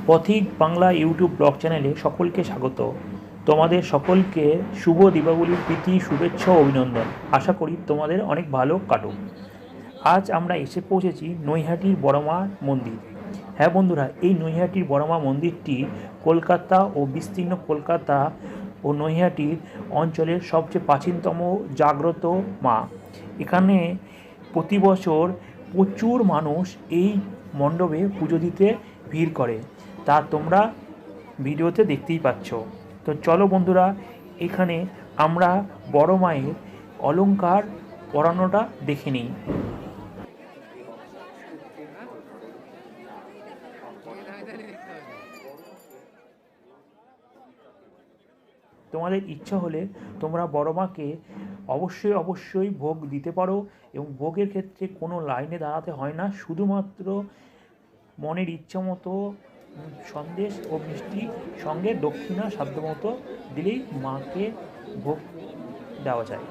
পথিক Bangla YouTube blog চ্যানেলে সকলকে স্বাগত। তোমাদের সকলকে শুভ দীপাবলির প্রীতি, শুভেচ্ছা ও অভিনন্দন। আশা করি তোমাদের অনেক ভালো কাটুক। আজ আমরা এসে পৌঁছেছি নৈহাটির বড়মা মন্দির। হ্যাঁ বন্ধুরা, এই নৈহাটির বড়মা মন্দিরটি কলকাতা ও বিস্তীর্ণ কলকাতা ও নৈহাটির অঞ্চলের সবচেয়ে প্রাচীনতম জাগ্রত মা। এখানে প্রতি বছর প্রচুর মানুষ এই মণ্ডপে পুজো দিতে ভিড় করে, তা তোমরা ভিডিওতে দেখতেই পাচ্ছ। তো চলো বন্ধুরা, এখানে আমরা বড় মায়ের অলংকার পরানোটা দেখে নিই। তোমাদের ইচ্ছা হলে তোমরা বড় মাকে অবশ্যই ভোগ দিতে পারো, এবং ভোগের ক্ষেত্রে কোনো লাইনে দাঁড়াতে হয় না। শুধুমাত্র মনের ইচ্ছা মতো সন্দেশ ও মিষ্টি সঙ্গে দক্ষিণা সাধ্যমতো দিলেই মাকে ভোগ দেওয়া যায়।